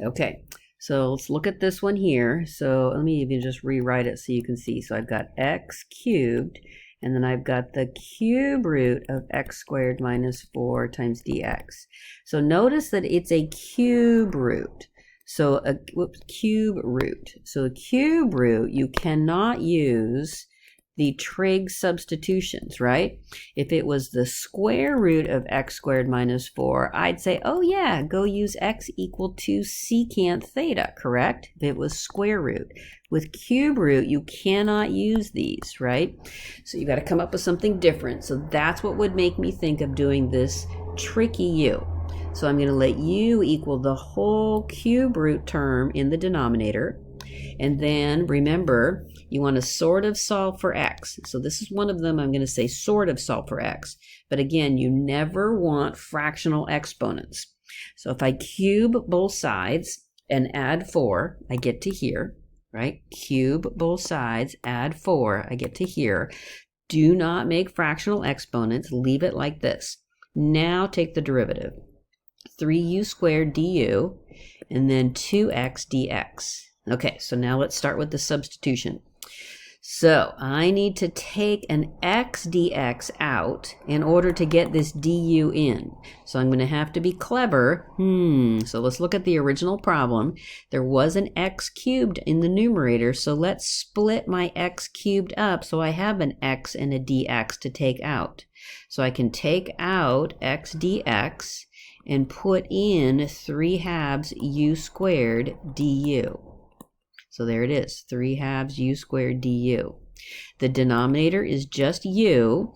Okay, so let's look at this one here. So let me even just rewrite it so you can see. So I've got x cubed, and then I've got the cube root of x squared minus 4 times dx. So notice that it's a cube root. So a cube root. So a cube root, you cannot use the trig substitutions, right? If it was the square root of x squared minus 4, I'd say, oh yeah, go use x equal to secant theta, correct? If it was square root. With cube root, you cannot use these, right? So you got to come up with something different. So that's what would make me think of doing this tricky u. So I'm going to let u equal the whole cube root term in the denominator. And then remember, you want to sort of solve for x. So this is one of them. I'm going to say sort of solve for x. But again, you never want fractional exponents. So if I cube both sides and add 4, I get to here, right? Cube both sides, add 4, I get to here. Do not make fractional exponents. Leave it like this. Now take the derivative. 3u squared du, and then 2x dx. Okay, so now let's start with the substitution. So I need to take an x dx out in order to get this du in. So I'm going to have to be clever. So let's look at the original problem. There was an x cubed in the numerator, so let's split my x cubed up so I have an x and a dx to take out. So I can take out x dx and put in 3/2 u squared du. So there it is, 3/2 u squared du. The denominator is just u,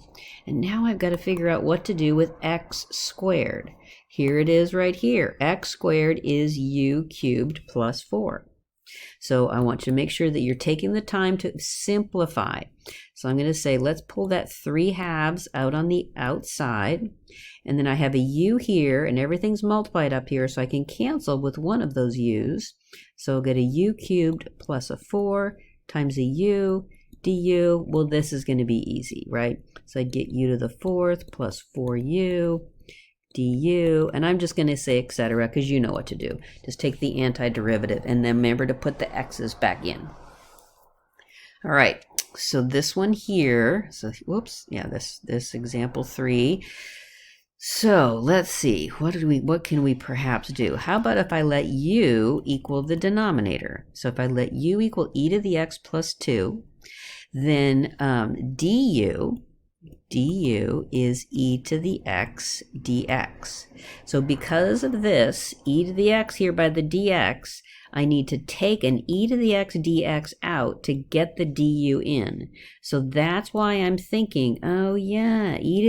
and now I've got to figure out what to do with x squared. Here it is right here. X squared is u cubed plus 4. So I want you to make sure that you're taking the time to simplify. So I'm going to say, let's pull that 3/2 out on the outside. And then I have a u here, and everything's multiplied up here, so I can cancel with one of those u's. So I'll get a u cubed plus a 4 times a u du. Well, this is going to be easy, right? So I'd get u to the 4th plus 4u du, and I'm just going to say etc. because you know what to do. Just take the antiderivative, and then remember to put the x's back in. All right, so this one here, so whoops, yeah, this example 3. So let's see, what can we perhaps do? How about if I let u equal the denominator? So if I let u equal e to the x plus 2, then du is e to the x dx. So because of this, e to the x here by the dx, I need to take an e to the x dx out to get the du in. So that's why I'm thinking, oh yeah, e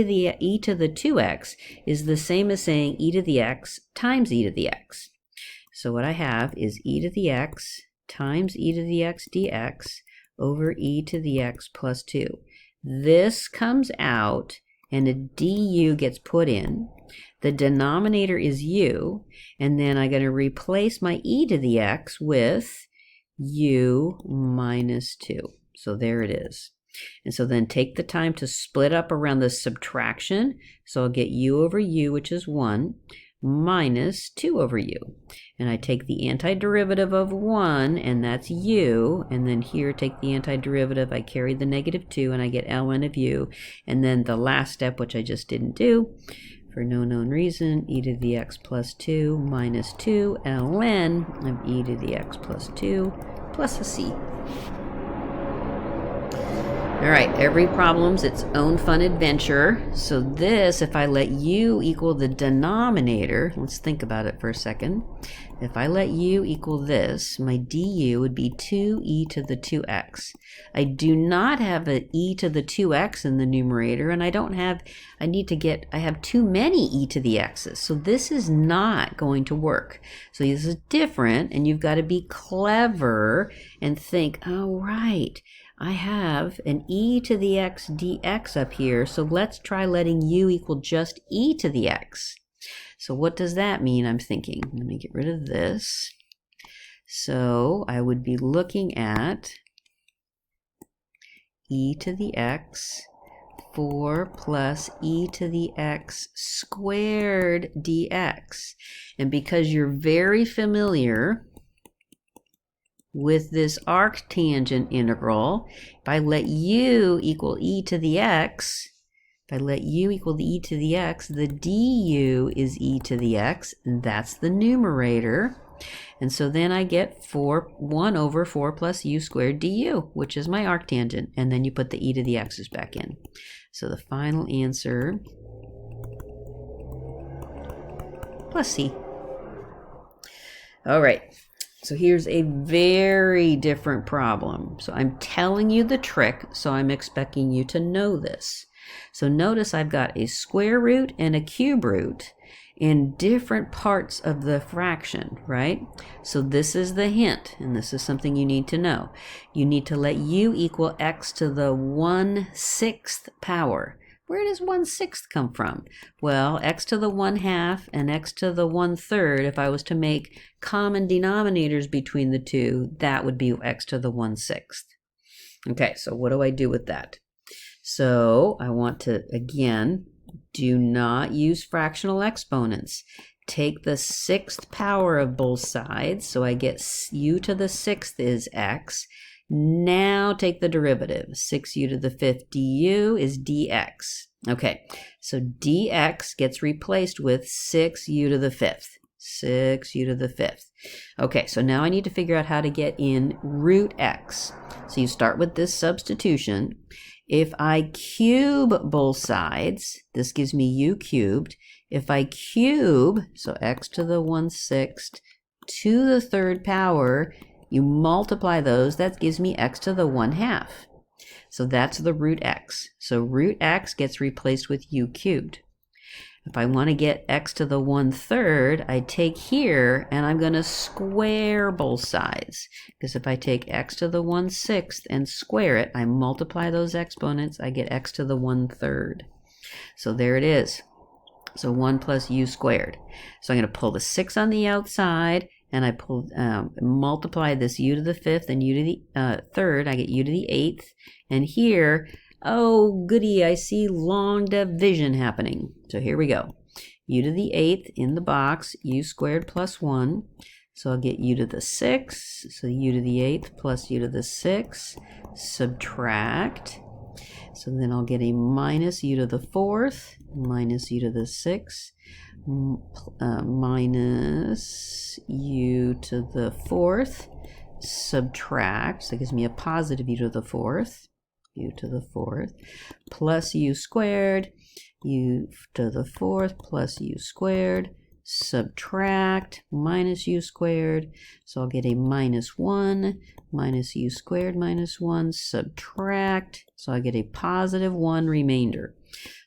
to the 2x is the same as saying e to the x times e to the x. So what I have is e to the x times e to the x dx over e to the x plus 2. This comes out and a du gets put in. The denominator is u, and then I'm going to replace my e to the x with u minus 2. So there it is. And so then take the time to split up around the subtraction. So I'll get u over u, which is 1, minus 2 over u. And I take the antiderivative of 1, and that's u, and then here take the antiderivative, I carry the negative 2, and I get ln of u, and then the last step, which I just didn't do, for no known reason, e to the x plus 2 minus 2 ln of e to the x plus 2 plus a c. All right, every problem's its own fun adventure. So this, if I let u equal the denominator, let's think about it for a second. If I let u equal this, my du would be 2e to the 2x. I do not have an e to the 2x in the numerator, and I have too many e to the x's. So this is not going to work. So this is different, and you've got to be clever and think, oh, right, I have an e to the x dx up here, so let's try letting u equal just e to the x. So what does that mean? I'm thinking, let me get rid of this. So I would be looking at e to the x 4 plus e to the x squared dx. And because you're very familiar with this arctangent integral, if I let u equal e to the x, the du is e to the x, and that's the numerator. And so then I get 1 over 4 plus u squared du, which is my arctangent. And then you put the e to the x's back in. So the final answer, plus c. All right. So here's a very different problem. So I'm telling you the trick, so I'm expecting you to know this. So notice I've got a square root and a cube root in different parts of the fraction, right? So this is the hint, and this is something you need to know. You need to let u equal x to the 1/6 power. Where does 1/6 come from? Well, x to the 1/2 and x to the 1/3, if I was to make common denominators between the two, that would be x to the 1/6. Okay, so what do I do with that? So I want to, again, do not use fractional exponents. Take the 6th power of both sides, so I get u to the 6th is x. Now take the derivative. 6u to the 5th du is dx. Okay, so dx gets replaced with 6u to the 5th. 6u to the 5th. Okay, so now I need to figure out how to get in root x. So you start with this substitution. If I cube both sides, this gives me u cubed. If I cube, so x to the 1/6 to the 3rd power, you multiply those, that gives me x to the 1/2. So that's the root x. So root x gets replaced with u cubed. If I want to get x to the 1/3, I take here and I'm going to square both sides. Because if I take x to the 1/6 and square it, I multiply those exponents, I get x to the 1/3. So there it is. So 1 plus u squared. So I'm going to pull the 6 on the outside, and I multiply this u to the 5th and u to the 3rd. I get u to the 8th. And here, oh goody, I see long division happening. So here we go. U to the 8th in the box, u squared plus 1. So I'll get u to the 6. So u to the 8th plus u to the 6. Subtract. So then I'll get a minus u to the 4th, minus u to the 6, minus u to the 4th, subtract, so it gives me a positive u to the 4th, plus u squared, u to the 4th plus u squared, subtract, minus u squared, so I'll get a minus 1, minus u squared minus 1, subtract, so I get a positive 1 remainder.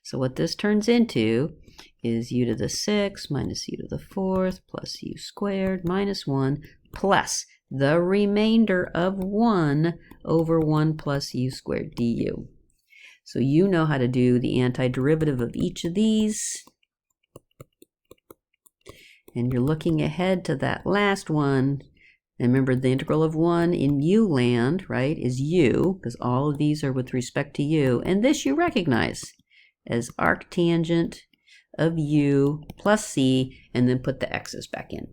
So what this turns into is u to the 6 minus u to the 4th plus u squared minus 1 plus the remainder of 1 over 1 plus u squared du. So you know how to do the antiderivative of each of these. And you're looking ahead to that last one. And remember, the integral of 1 in u land, right, is u, because all of these are with respect to u. And this you recognize as arctangent of u plus c, and then put the x's back in.